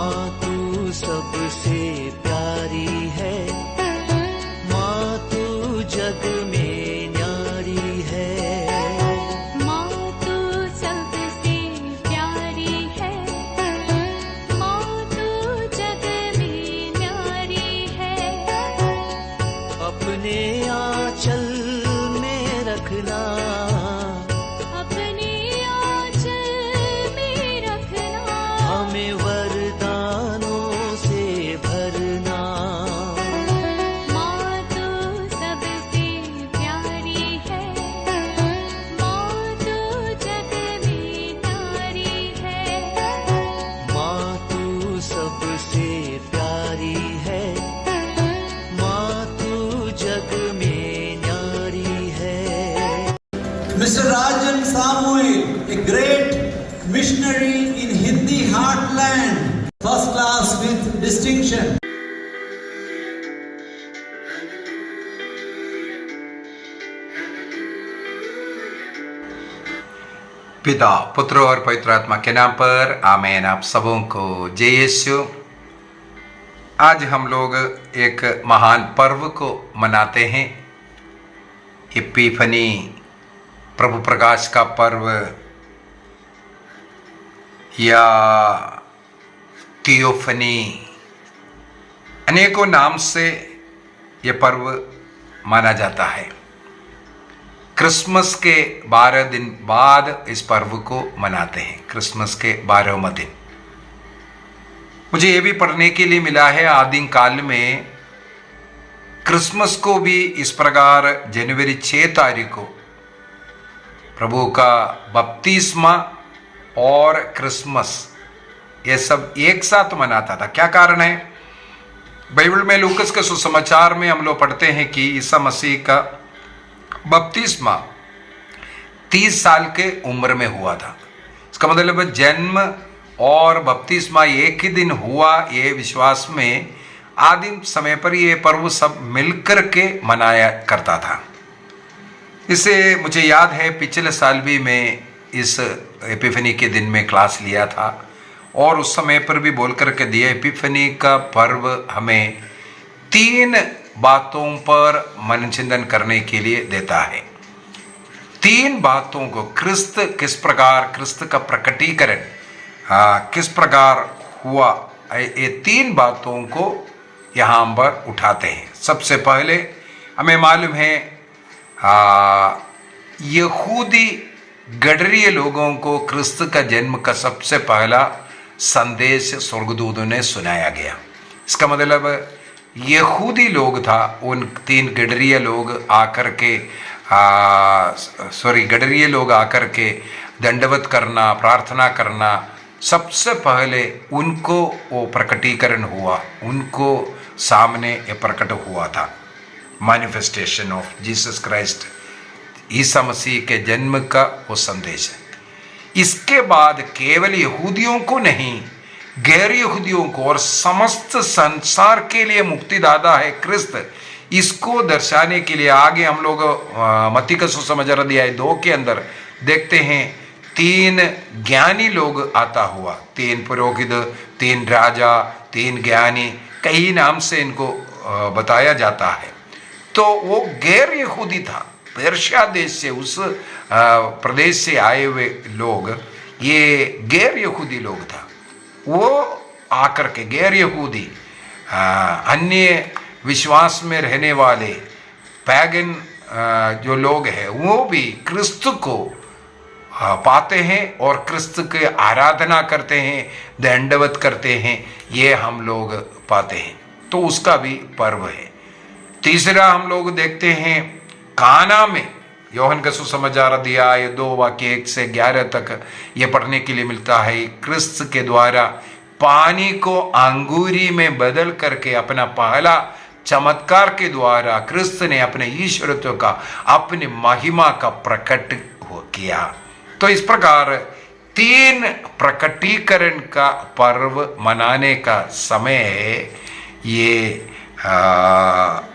माँ तू सबसे प्यारी है, माँ तू जग में न्यारी है। माँ तू सबसे प्यारी है, माँ तू जग में न्यारी है। अपने आंचल में रखना, अपने आंचल में रखना। हमें वरदानों से भरना। माँ तू सबसे प्यारी है, माँ तू जग में न्यारी है। माँ तू सबसे प्यारी है, माँ तू जग में न्यारी है। Mr. Rajan Samuel, a great missionary in Hindi heartland, first class with distinction. पिता, पुत्र और पवित्र आत्मा के नाम पर आमीन। आप सबों को जय यीशु। आज हम लोग एक महान पर्व को मनाते हैं, एपिफनी, प्रभु प्रकाश का पर्व या थियोफनी, अनेकों नाम से ये पर्व माना जाता है। क्रिसमस के 12 दिन बाद इस पर्व को मनाते हैं, क्रिसमस के 12वां दिन। मुझे ये भी पढ़ने के लिए मिला है, आदिम काल में क्रिसमस को भी इस प्रकार जनवरी 6 तारीख को प्रभु का बपतिस्मा और क्रिसमस ये सब एक साथ मनाता था। क्या कारण है? बाइबल में लूकस के सुसमाचार में हम लोग पढ़ते हैं कि ईसा मसीह का बपतिस्मा 30 साल के उम्र में हुआ था। इसका मतलब जन्म और बपतिस्मा एक ही दिन हुआ, ये विश्वास में आदिम समय पर ये पर्व सब मिलकर के मनाया करता था। इसे मुझे याद है, पिछले साल भी मैं इस एपिफनी के दिन में क्लास लिया था और उस समय पर भी बोल करके दिया, एपिफनी का पर्व हमें 3 बातों पर मन चिंतन करने के लिए देता है। 3 बातों को, क्रिस्त किस प्रकार, क्रिस्त का प्रकटीकरण किस प्रकार हुआ, ये 3 बातों को यहाँ पर उठाते हैं। सबसे पहले हमें मालूम है यहूदी गडरिये लोगों को क्रिस्त का जन्म का सबसे पहला संदेश स्वर्गदूतों ने सुनाया गया। इसका मतलब यहूदी लोग था, उन 3 गडरिये लोग आकर के गडरिये लोग आकर के दंडवत करना, प्रार्थना करना, सबसे पहले उनको वो प्रकटीकरण हुआ, उनको सामने ये प्रकट हुआ था। Manifestation of Jesus Christ, Isa Masih के जन्म का वो संदेश है। इसके बाद केवल यहूदियों को नहीं, गैर यहूदियों को और समस्त संसार के लिए मुक्तिदाता है क्रिस्त। इसको दर्शाने के लिए आगे हम लोग मत्ती का सुसमाचार अध्याय 2 के अंदर देखते हैं 3 ज्ञानी लोग आता हुआ, 3 पुरोहित, 3 राजा, 3 ज्ञानी, कई नाम से इनको बताया जाता है। तो वो गैर यहूदी था, पर्शिया देश से, उस प्रदेश से आए हुए लोग, ये गैर यहूदी लोग था। वो आकर के गैर यहूदी अन्य विश्वास में रहने वाले पैगन जो लोग हैं, वो भी क्रिस्त को पाते हैं और क्रिस्त के आराधना करते हैं, दंडवत करते हैं, ये हम लोग पाते हैं। तो उसका भी पर्व है। तीसरा हम लोग देखते हैं काना में, योहन का सुसमाचार अध्याय 2 वाक्य 1 से 11 तक ये पढ़ने के लिए मिलता है। क्रिस्त के द्वारा पानी को अंगूरी में बदल करके अपना पहला चमत्कार के द्वारा क्रिस्त ने अपने ईश्वरत्व का, अपनी महिमा का प्रकट किया। तो इस प्रकार 3 प्रकटीकरण का पर्व मनाने का समय है ये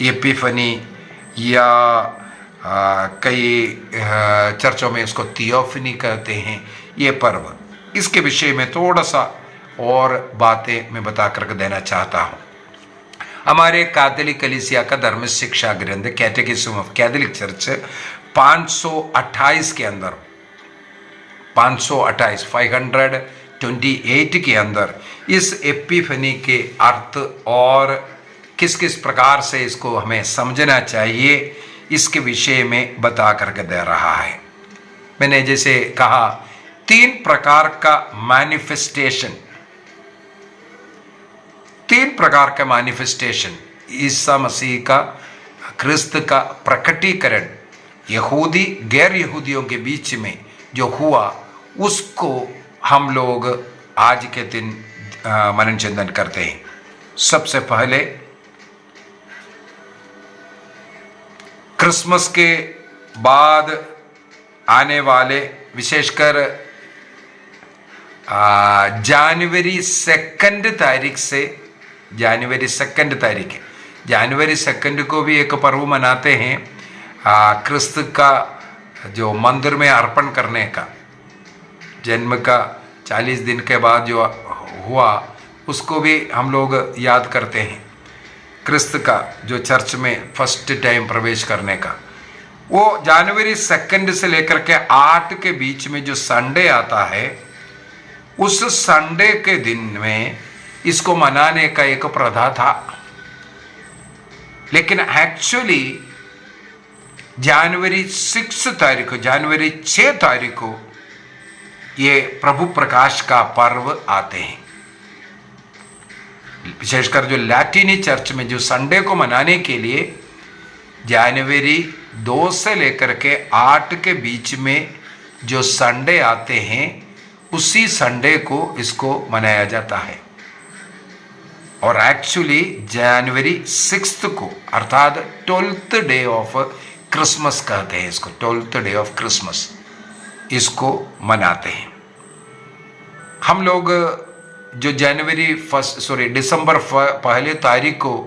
एपिफनी, या कई चर्चों में इसको थियोफनी कहते हैं, ये पर्व। इसके विषय में थोड़ा सा और बातें मैं बता कर देना चाहता हूँ। हमारे कैथोलिक कलीसिया का धर्म शिक्षा ग्रंथ कैटेकिज्म ऑफ कैथोलिक चर्च 528 के अंदर 528 के अंदर इस एपिफनी के अर्थ और किस किस प्रकार से इसको हमें समझना चाहिए इसके विषय में बता करके दे रहा है। मैंने जैसे कहा 3 प्रकार का मैनिफेस्टेशन, 3 प्रकार का मैनिफेस्टेशन ईसा मसीह का, क्रिस्त का प्रकटीकरण यहूदी गैर यहूदियों के बीच में जो हुआ उसको हम लोग आज के दिन मनन चिंतन करते हैं। सबसे पहले क्रिसमस के बाद आने वाले विशेषकर जनवरी 2 तारीख से जनवरी 2 को भी एक पर्व मनाते हैं क्रिस्त का जो मंदिर में अर्पण करने का, जन्म का 40 दिन के बाद जो हुआ उसको भी हम लोग याद करते हैं। क्रिस्त का जो चर्च में फर्स्ट टाइम प्रवेश करने का, वो जनवरी 2 से लेकर के 8 के बीच में जो संडे आता है उस संडे के दिन में इसको मनाने का एक प्रथा था। लेकिन एक्चुअली जनवरी 6 तारीख को ये प्रभु प्रकाश का पर्व आते हैं। विशेषकर जो लैटिनी चर्च में जो संडे को मनाने के लिए जनवरी 2 से लेकर के 8 के बीच में जो संडे आते हैं उसी संडे को इसको मनाया जाता है। और एक्चुअली जनवरी 6 को अर्थात 12th डे ऑफ क्रिसमस कहते हैं इसको, 12th डे ऑफ क्रिसमस इसको मनाते हैं हम लोग। जो दिसंबर 1 तारीख को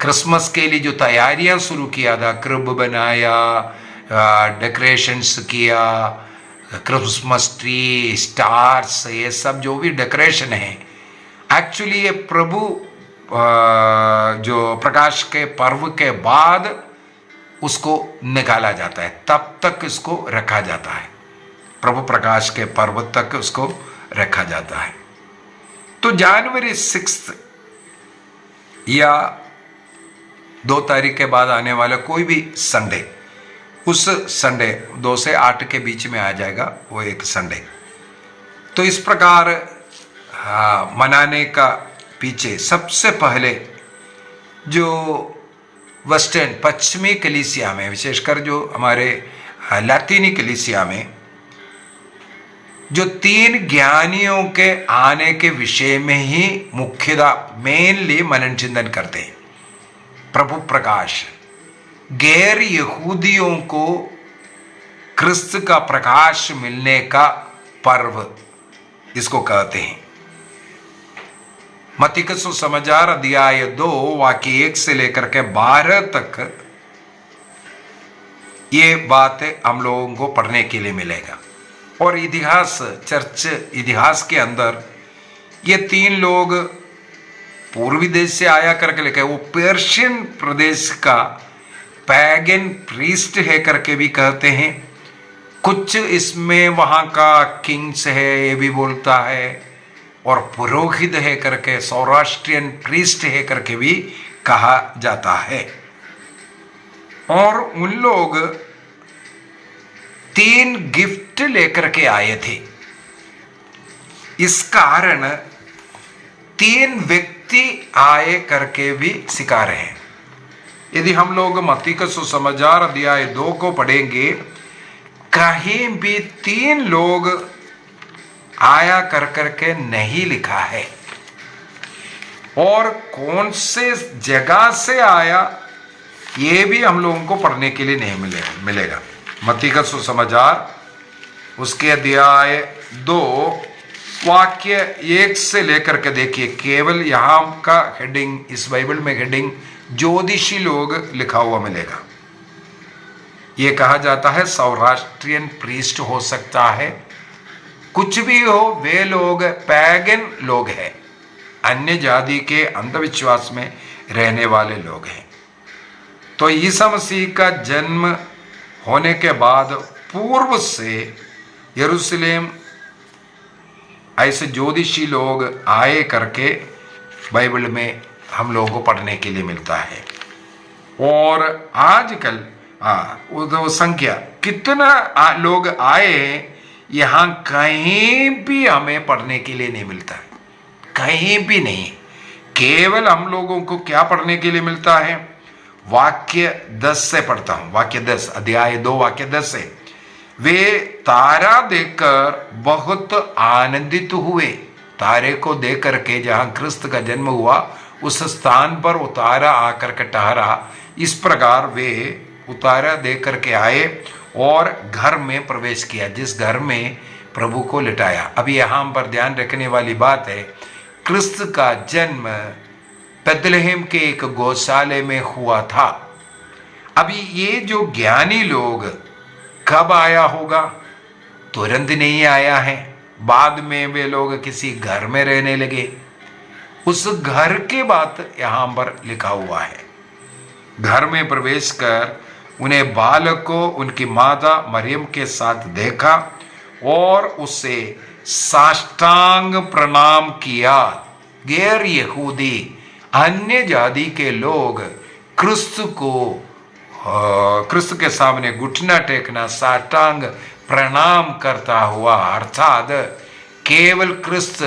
क्रिसमस के लिए जो तैयारियां शुरू किया था, क्रिब बनाया, डेकोरेशंस किया, क्रिसमस ट्री, स्टार्स, ये सब जो भी डेकोरेशन है, एक्चुअली ये प्रभु जो प्रकाश के पर्व के बाद उसको निकाला जाता है, तब तक इसको रखा जाता है। प्रभु प्रकाश के पर्व तक उसको रखा जाता है। तो जनवरी 6 या 2 तारीख के बाद आने वाला कोई भी संडे, उस संडे 2 से 8 के बीच में आ जाएगा वो एक संडे। तो इस प्रकार मनाने का पीछे सबसे पहले जो वेस्टर्न पश्चिमी कलीसिया में, विशेषकर जो हमारे लैटिनी कलीसिया में जो 3 ज्ञानियों के आने के विषय में ही मुख्यतः मेनली मनन चिंतन करते हैं। प्रभु प्रकाश, गैर यहूदियों को क्रिस्त का प्रकाश मिलने का पर्व इसको कहते हैं। मत्ती का सुसमाचार अध्याय 2 वाक्य 1 से लेकर के 12 तक ये बातें हम लोगों को पढ़ने के लिए मिलेगा। और इतिहास, चर्च इतिहास के अंदर ये 3 लोग पूर्वी देश से आया करके लिखे, वो पर्शियन प्रदेश का पैगन प्रीस्ट है करके भी कहते हैं। कुछ इसमें वहाँ का किंग्स है ये भी बोलता है, और पुरोहित है करके सौराष्ट्रियन प्रीस्ट है करके भी कहा जाता है। और उन लोग 3 गिफ्ट लेकर के आए थे। इस कारण 3 व्यक्ति आए करके भी सिखा रहे हैं। यदि हम लोग मत्ती का सुसमाचार अध्याय 2 को पढ़ेंगे, कहीं भी 3 लोग आया कर करके नहीं लिखा है, और कौन से जगह से आया ये भी हम लोगों को पढ़ने के लिए नहीं मिलेगा। मत्ती का सुसमाचार उसके अध्याय 2 वाक्य 1 से लेकर के देखिए, केवल यहाँ का हेडिंग, इस बाइबल में हेडिंग ज्योतिषी लोग लिखा हुआ मिलेगा। ये कहा जाता है सौराष्ट्रियन प्रीस्ट हो सकता है, कुछ भी हो, वे लोग पैगन लोग हैं, अन्य जाति के अंधविश्वास में रहने वाले लोग हैं। तो ईसा मसीह का जन्म होने के बाद पूर्व से यरूशलेम ऐसे ज्योतिषी लोग आए करके बाइबल में हम लोगों को पढ़ने के लिए मिलता है। और आजकल वो संख्या कितना लोग आए, यहाँ कहीं भी हमें पढ़ने के लिए नहीं मिलता है, कहीं भी नहीं। केवल हम लोगों को क्या पढ़ने के लिए मिलता है? वाक्य 10 से पढ़ता हूं, वाक्य 10 अध्याय 2 वाक्य 10 से। वे तारा देखकर बहुत आनंदित हुए। तारे को देख करके जहां क्रिस्त का जन्म हुआ उस स्थान पर वो तारा आकर के ठहरा। इस प्रकार वे उतारा देख करके आए और घर में प्रवेश किया, जिस घर में प्रभु को लिटाया। अब यहाँ पर ध्यान रखने वाली बात है, क्रिस्त का जन्म बेथलेहम के एक गौशाले में हुआ था। अभी ये जो ज्ञानी लोग कब आया होगा? तुरंत नहीं आया है, बाद में वे लोग किसी घर में रहने लगे। उस घर के बात यहां पर लिखा हुआ है। घर में प्रवेश कर उन्हें बालक को उनकी माता मरियम के साथ देखा और उसे साष्टांग प्रणाम किया। गैर यहूदी अन्य जाति के लोग क्रिस्त के सामने घुटना टेकना, साष्टांग प्रणाम करता हुआ, अर्थात केवल क्रिस्त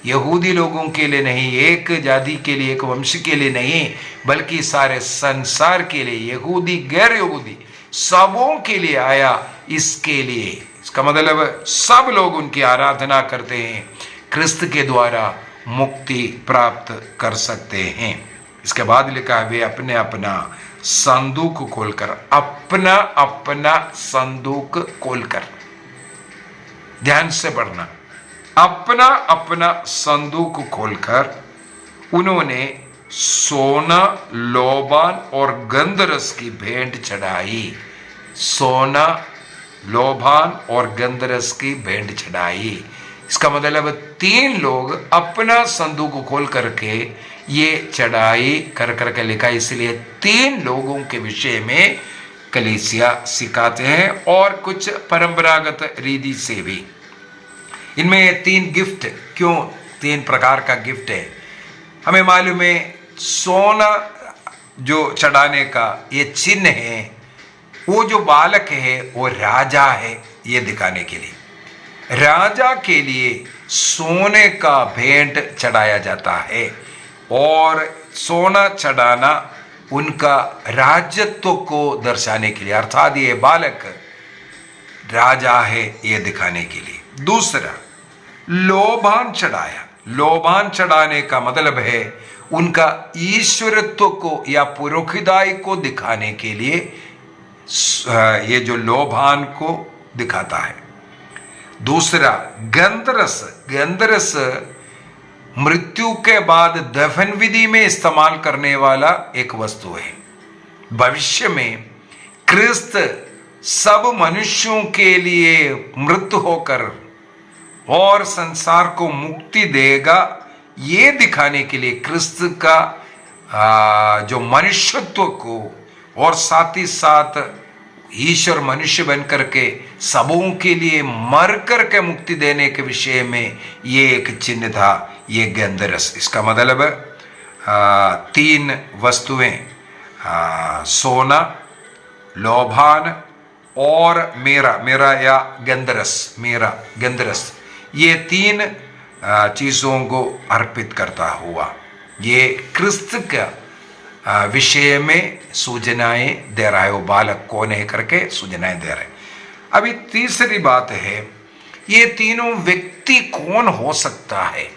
यहूदी लोगों के लिए नहीं, एक जाति के लिए, एक वंश के लिए नहीं, बल्कि सारे संसार के लिए, यहूदी गैर यहूदी सबों के लिए आया। इसके लिए, इसका मतलब सब लोग उनकी आराधना करते हैं, क्रिस्त के द्वारा मुक्ति प्राप्त कर सकते हैं। इसके बाद लिखा है वे अपने अपना संदूक खोलकर, अपना अपना संदूक खोलकर, ध्यान से पढ़ना, अपना अपना संदूक खोलकर उन्होंने सोना, लोबान और गंधरस की भेंट चढ़ाई। सोना, लोबान और गंधरस की भेंट चढ़ाई। इसका मतलब 3 लोग अपना संदूक खोल करके ये चढ़ाई कर करके लिखा, इसलिए 3 लोगों के विषय में कलीसिया सिखाते हैं और कुछ परंपरागत रीति से भी। इनमें 3 गिफ्ट, क्यों 3 प्रकार का गिफ्ट है? हमें मालूम है सोना जो चढ़ाने का ये चिन्ह है, वो जो बालक है वो राजा है, ये दिखाने के लिए। राजा के लिए सोने का भेंट चढ़ाया जाता है और सोना चढ़ाना उनका राजत्व को दर्शाने के लिए, अर्थात ये बालक राजा है ये दिखाने के लिए। दूसरा, लोबान चढ़ाया। लोबान चढ़ाने का मतलब है उनका ईश्वरत्व को या पुरोहिताई को दिखाने के लिए ये जो लोबान को दिखाता है। दूसरा, गंधरस। गंधरस मृत्यु के बाद दफन विधि में इस्तेमाल करने वाला एक वस्तु है। भविष्य में क्रिस्त सब मनुष्यों के लिए मृत होकर और संसार को मुक्ति देगा, ये दिखाने के लिए क्रिस्त का जो मनुष्यत्व को और साथ ही साथ ईश्वर मनुष्य बन करके सबों के लिए मर करके मुक्ति देने के विषय में ये एक चिन्ह था, ये गंधरस। इसका मतलब 3 वस्तुएं, सोना, लोबान और मेरा या गंधरस, ये 3 चीज़ों को अर्पित करता हुआ ये क्रिस्त का विषय में सूचनाएं दे रहा है। वो बालक कौन है करके सूचनाएं दे रहे हैं। अभी तीसरी बात है, ये तीनों व्यक्ति कौन हो सकता है?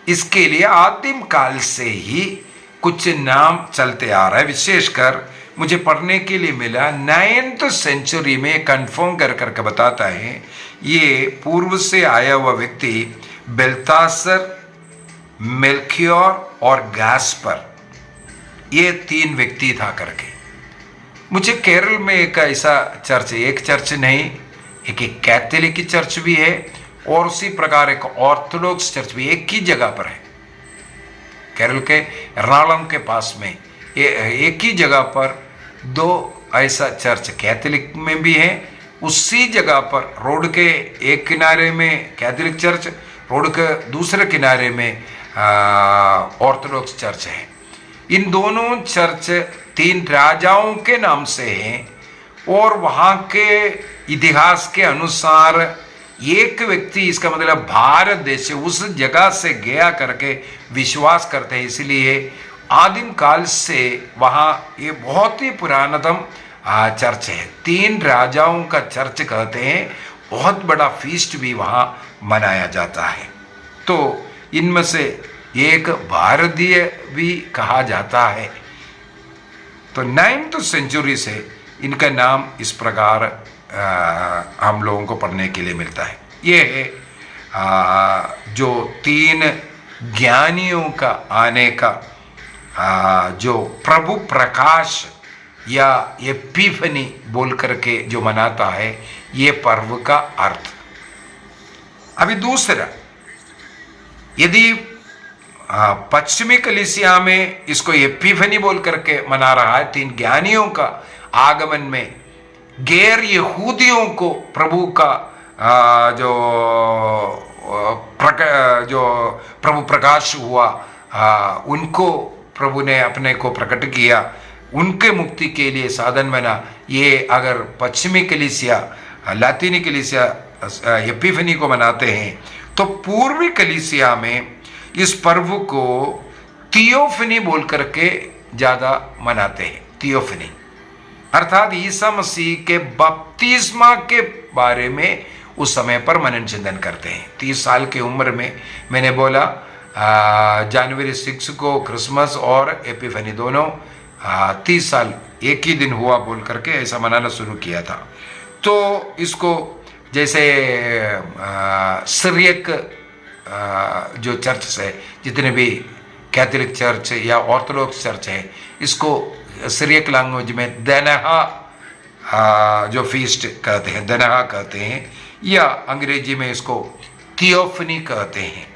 इसके लिए आदिम काल से ही कुछ नाम चलते आ रहा है। विशेषकर मुझे पढ़ने के लिए मिला 9th सेंचुरी में कंफर्म कर करके बताता है ये पूर्व से आया हुआ व्यक्ति बेल्तासर, मेल्कियोर और गास्पर, ये 3 व्यक्ति था करके। मुझे केरल में एक ऐसा चर्च, एक चर्च नहीं, एक कैथोलिक चर्च भी है और उसी प्रकार एक ऑर्थोडॉक्स चर्च भी एक ही जगह पर है। केरल के एर्नाकुलम के पास में ये एक ही जगह पर दो ऐसा चर्च कैथोलिक में भी है। उसी जगह पर रोड के एक किनारे में कैथोलिक चर्च, रोड के दूसरे किनारे में ऑर्थोडॉक्स चर्च है। इन दोनों चर्च 3 राजाओं के नाम से हैं और वहाँ के इतिहास के अनुसार एक व्यक्ति, इसका मतलब भारत देश से उस जगह से गया करके विश्वास करते हैं। इसलिए आदिम काल से वहाँ ये बहुत ही पुरानतम चर्च है। 3 राजाओं का चर्च कहते हैं। बहुत बड़ा फीस्ट भी वहाँ मनाया जाता है। तो इनमें से एक भारतीय भी कहा जाता है। तो 9th सेंचुरी से इनका नाम इस प्रकार हम लोगों को पढ़ने के लिए मिलता है। ये है जो 3 ज्ञानियों का आने का जो प्रभु प्रकाश या एपिफनी बोल करके जो मनाता है ये पर्व का अर्थ। अभी दूसरा, यदि पश्चिमी कलीसिया में इसको एपिफनी बोल करके मना रहा है 3 ज्ञानियों का आगमन में, गैर यहूदियों को प्रभु का जो प्रभु प्रकाश हुआ, उनको प्रभु ने अपने को प्रकट किया, उनके मुक्ति के लिए साधन बना। ये अगर पश्चिमी कलीसिया, लातीनी कलीसिया एपिफनी को मनाते हैं, तो पूर्वी कलीसिया में इस पर्व को थियोफनी बोल करके ज़्यादा मनाते हैं। थियोफनी अर्थात ईसा मसीह के बपतिस्मा के बारे में उस समय पर मनन चिंतन करते हैं। 30 साल की उम्र में मैंने बोला जनवरी 6 को क्रिसमस और एपिफनी दोनों 30 साल एक ही दिन हुआ बोल करके ऐसा मनाना शुरू किया था। तो इसको जैसे सिरियक जो चर्च है, जितने भी कैथोलिक चर्च या ऑर्थोडॉक्स चर्च है, इसको सिरियक लैंग्वेज में दनहा जो फीस्ट कहते हैं, दनहा कहते हैं, या अंग्रेजी में इसको थियोफनी कहते हैं।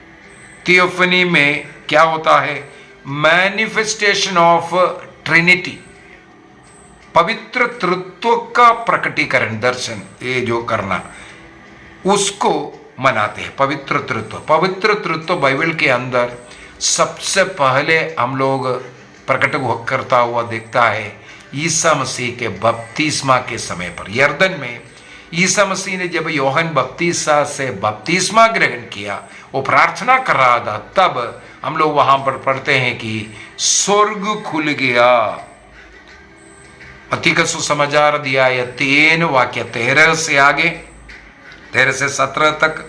थियोफनी में क्या होता है? मैनिफेस्टेशन ऑफ ट्रिनिटी, पवित्र तृत्व का प्रकटीकरण, दर्शन, ये जो करना, उसको मनाते हैं। पवित्र तृत्व बाइबल के अंदर सबसे पहले हम लोग प्रकट करता हुआ देखता है ईसा मसीह के बपतिस्मा के समय पर। यर्दन में ईसा मसीह ने जब योहन बपतिस्मा से बपतिस्मा ग्रहण किया, वो प्रार्थना कर रहा था, तब हम लोग वहां पर पढ़ते हैं कि स्वर्ग खुल गया। मत्ती का सुसमाचार अध्याय 3 वाक्य 13 से आगे, 13 से 17 तक,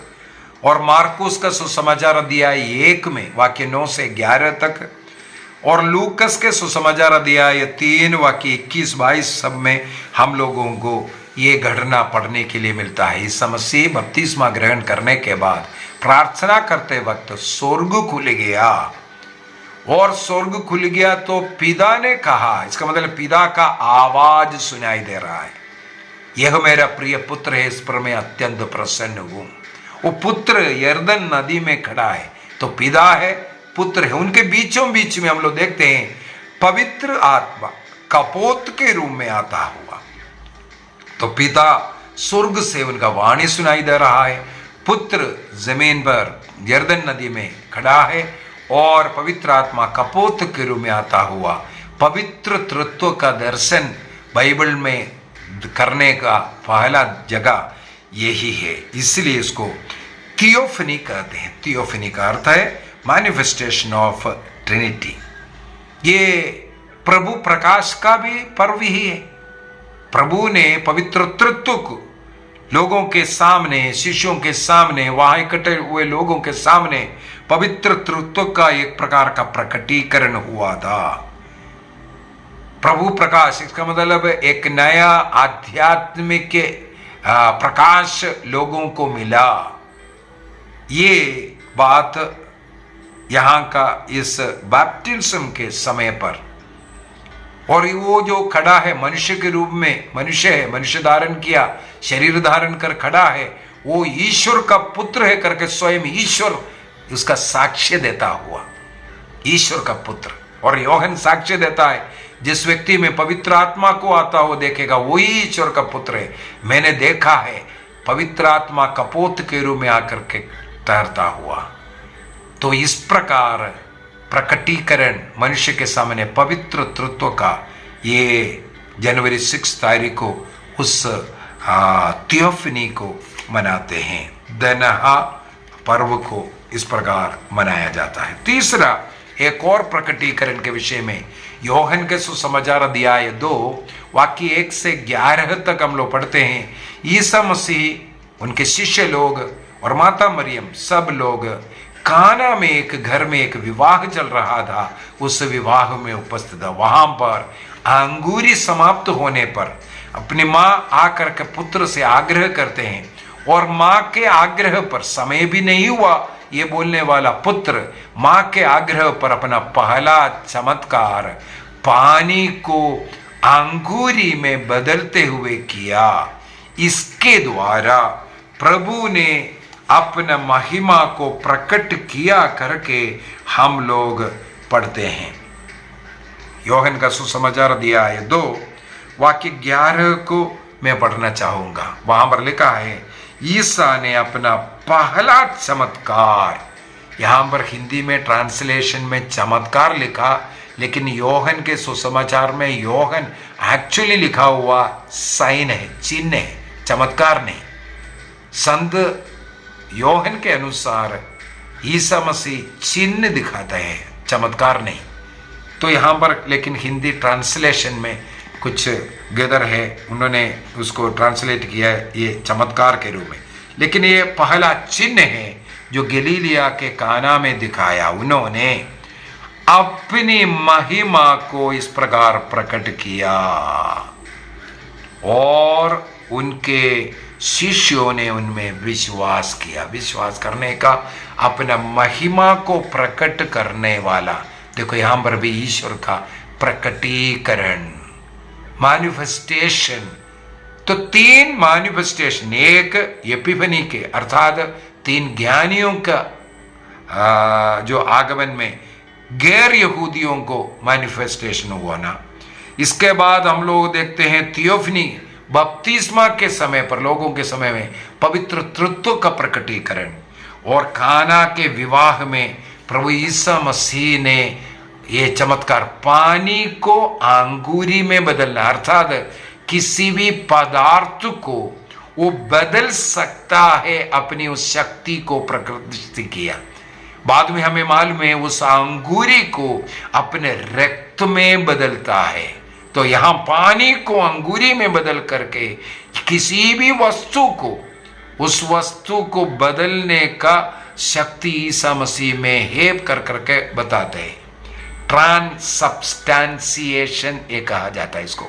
और मार्कुस का सुसमाचार अध्याय 1 में वाक्य 9 से 11 तक, और लूकस के सुसमाचार अध्याय 3 वाक्य 21-22 सब में हम लोगों को ये घटना पढ़ने के लिए मिलता है। ईसा मसीह बपतिस्मा ग्रहण करने के बाद प्रार्थना करते वक्त स्वर्ग खुल गया, और स्वर्ग खुल गया तो पिता ने कहा, इसका मतलब पिता का आवाज सुनाई दे रहा है, यह मेरा प्रिय पुत्र है, इस पर मैं अत्यंत प्रसन्न हूं। वो पुत्र यर्दन नदी में खड़ा है, तो पिता है, पुत्र है, उनके बीचों बीच में हम लोग देखते हैं पवित्र आत्मा कपोत के रूप में आता हुआ। तो पिता स्वर्ग से उनका वाणी सुनाई दे रहा है, पुत्र जमीन पर यर्दन नदी में खड़ा है, और पवित्र आत्मा कपोत के रूप में आता हुआ। पवित्र तृत्व का दर्शन बाइबल में करने का पहला जगह यही है, इसलिए इसको थियोफनी कहते हैं। थियोफनी का अर्थ है मैनिफेस्टेशन ऑफ ट्रिनिटी। ये प्रभु प्रकाश का भी पर्व ही है। प्रभु ने पवित्र तृत्व को लोगों के सामने, शिष्यों के सामने, वहां इकट्ठे हुए लोगों के सामने पवित्र तृत्व का एक प्रकार का प्रकटीकरण हुआ था। प्रभु प्रकाश, इसका मतलब एक नया आध्यात्मिक प्रकाश लोगों को मिला। ये बात यहाँ का इस बैप्टिज्म के समय पर और वो जो खड़ा है मनुष्य के रूप में, मनुष्य है, मनुष्य धारण किया, शरीर धारण कर खड़ा है, वो ईश्वर का पुत्र है करके स्वयं ईश्वर उसका साक्ष्य देता हुआ, ईश्वर का पुत्र। और योहन साक्ष्य देता है, जिस व्यक्ति में पवित्र आत्मा को आता हो देखेगा वही ईश्वर का पुत्र है। मैंने देखा है पवित्र आत्मा कपोत के रूप में आकर के तैरता हुआ। तो इस प्रकार प्रकटीकरण मनुष्य के सामने पवित्र तत्व का ये जनवरी 6 तारीख को उस थियोफनी को मनाते हैं। दनहा पर्व को इस प्रकार मनाया जाता है। तीसरा एक और प्रकटीकरण के विषय में योहन के सुसमाचार अध्याय 2 वाक्य 1 से 11 तक हम लोग पढ़ते हैं। ईसा मसीह, उनके शिष्य लोग और माता मरियम सब लोग काना में एक घर में एक विवाह चल रहा था, उस विवाह में उपस्थित था। वहां पर अंगूरी समाप्त होने पर अपनी माँ आकर के पुत्र से आग्रह करते हैं, और माँ के आग्रह पर, समय भी नहीं हुआ ये बोलने वाला पुत्र माँ के आग्रह पर अपना पहला चमत्कार पानी को अंगूरी में बदलते हुए किया। इसके द्वारा प्रभु ने अपना महिमा को प्रकट किया करके हम लोग पढ़ते हैं। योहन का सुसमाचार अध्याय 2 वाक्य 11 को मैं पढ़ना चाहूंगा। वहां पर लिखा है, ईसा ने अपना पहला चमत्कार, यहां पर हिंदी में ट्रांसलेशन में चमत्कार लिखा, लेकिन योहन के सुसमाचार में योहन एक्चुअली लिखा हुआ साइन है, चिन्ह है, चमत्कार नहीं। संत योहन के अनुसार ईसा मसीह चिन्ह दिखाता है, चमत्कार नहीं। तो यहाँ पर लेकिन हिंदी ट्रांसलेशन में कुछ गदर है, उन्होंने उसको ट्रांसलेट किया है ये चमत्कार के रूप में, लेकिन ये पहला चिन्ह है जो गलीलिया के काना में दिखाया। उन्होंने अपनी महिमा को इस प्रकार प्रकट किया और उनके शिष्यों ने उनमें विश्वास किया। विश्वास करने का, अपना महिमा को प्रकट करने वाला, देखो यहां पर भी ईश्वर का प्रकटीकरण, मैनिफेस्टेशन। तो 3 मैनिफेस्टेशन, एक एपिफनी के अर्थात 3 ज्ञानियों का जो आगमन में गैर यहूदियों को मैनिफेस्टेशन हुआ ना। इसके बाद हम लोग देखते हैं थियोफनी, बपतिस्मा के समय पर, लोगों के समय में पवित्र तत्व का प्रकटीकरण, और काना के विवाह में प्रभु ईसा मसीह ने ये चमत्कार, पानी को अंगूरी में बदलना, अर्थात किसी भी पदार्थ को वो बदल सकता है, अपनी उस शक्ति को प्रकट किया। बाद में हमें मालूम है उस अंगूरी को अपने रक्त में बदलता है। तो यहां पानी को अंगूरी में बदल करके किसी भी वस्तु को, उस वस्तु को बदलने का शक्ति ईसा मसीह में है कर करके बताते हैं। ट्रांसब्सटेंशिएशन ये कहा जाता है इसको,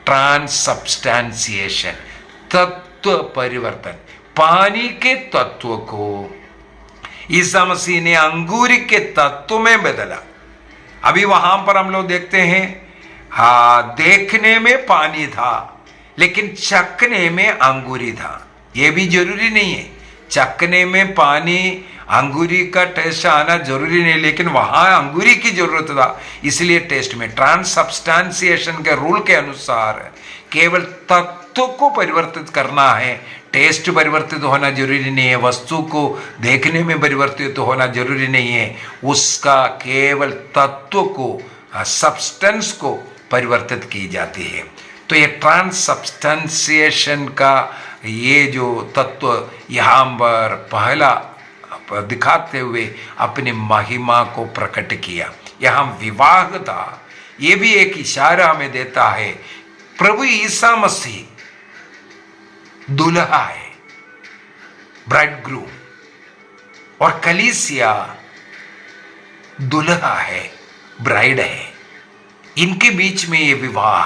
ट्रांसब्सटेंशिएशन, तत्व परिवर्तन। पानी के तत्व को ईसा मसीह ने अंगूरी के तत्व में बदला। अभी वहां पर हम लोग देखते हैं, देखने में पानी था लेकिन चखने में अंगूरी था। यह भी जरूरी नहीं है, चखने में पानी अंगूरी का टेस्ट आना जरूरी नहीं, लेकिन वहां अंगूरी की जरूरत था, इसलिए टेस्ट में। ट्रांसब्सटेंशिएशन के रूल के अनुसार केवल तत्व को परिवर्तित करना है, टेस्ट परिवर्तित होना जरूरी नहीं है, वस्तु को देखने में परिवर्तित होना जरूरी नहीं है, उसका केवल तत्व को, सब्सटेंस को परिवर्तित की जाती है। तो ये ट्रांसब्सटेंशिएशन का ये जो तत्व यहाँ पर पहला दिखाते हुए अपनी महिमा को प्रकट किया। यहाँ विवाह था, ये भी एक इशारा हमें देता है, प्रभु ईसा मसीह दुल्हा है, ब्राइडग्रूम, और कलीसिया दुल्हा है, ब्राइड है। इनके बीच में ये विवाह,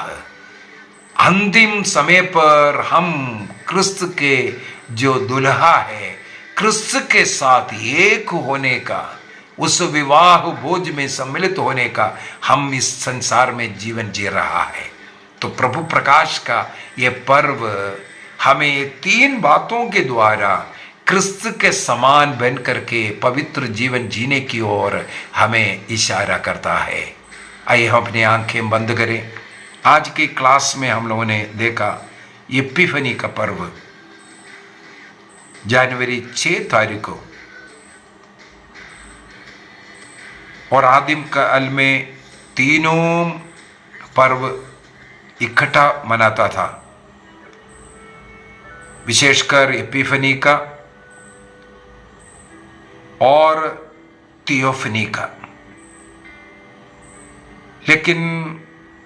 अंतिम समय पर हम क्रिस्त के जो दुल्हा है, क्रिस्त के साथ एक होने का उस विवाह भोज में सम्मिलित होने का हम इस संसार में जीवन जी रहा है। तो प्रभु प्रकाश का ये पर्व हमें 3 बातों के द्वारा क्रिस्त के समान बन करके पवित्र जीवन जीने की ओर हमें इशारा करता है। आइए हम अपनी आंखें बंद करें। आज की क्लास में हम लोगों ने देखा एपिफनी का पर्व जनवरी 6 तारीख को, और आदिम काल में तीनों पर्व इकट्ठा मनाता था, विशेषकर एपिफनी का और थियोफनी का। लेकिन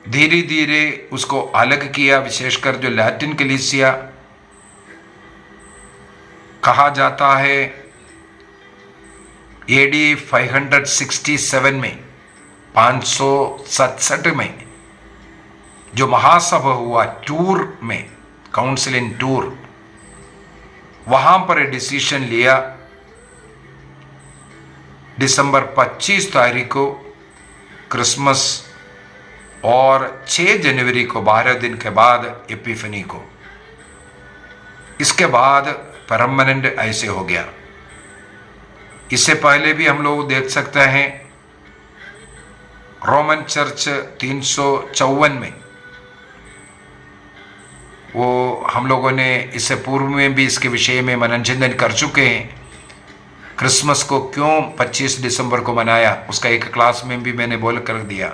धीरे धीरे उसको अलग किया, विशेषकर जो लैटिन कलीसिया कहा जाता है AD 567 में 567 में जो महासभा हुआ टूर में, काउंसिल इन टूर, वहां पर डिसीजन लिया दिसंबर 25 तारीख को क्रिसमस और 6 जनवरी को 12 दिन के बाद एपिफनी को। इसके बाद परमानेंट ऐसे हो गया। इससे पहले भी हम लोग देख सकते हैं रोमन चर्च 354 में, वो हम लोगों ने इससे पूर्व में भी इसके विषय में मननचिंतन कर चुके हैं। क्रिसमस को क्यों 25 दिसंबर को मनाया, उसका एक क्लास में भी मैंने बोल कर दिया।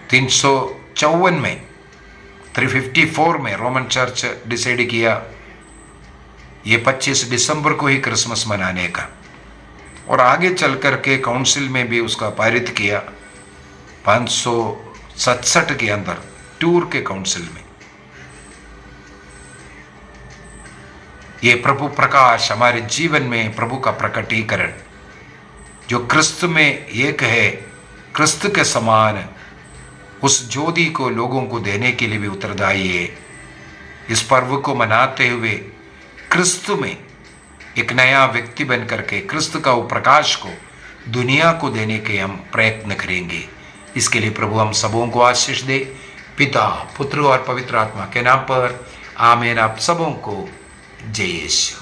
354 में 354 में रोमन चर्च डिसाइड किया ये 25 दिसंबर को ही क्रिसमस मनाने का, और आगे चल कर के काउंसिल में भी उसका पारित किया 567 के अंदर टूर के काउंसिल में। ये प्रभु प्रकाश हमारे जीवन में प्रभु का प्रकटीकरण जो क्रिस्त में एक है, क्रिस्त के समान उस ज्योति को लोगों को देने के लिए भी उत्तरदायी है। इस पर्व को मनाते हुए क्रिस्त में एक नया व्यक्ति बन करके क्रिस्त का वो प्रकाश को दुनिया को देने के हम प्रयत्न करेंगे। इसके लिए प्रभु हम सबों को आशीष दे। पिता, पुत्र और पवित्र आत्मा के नाम पर आमीन। आप सबों को जय यीशु।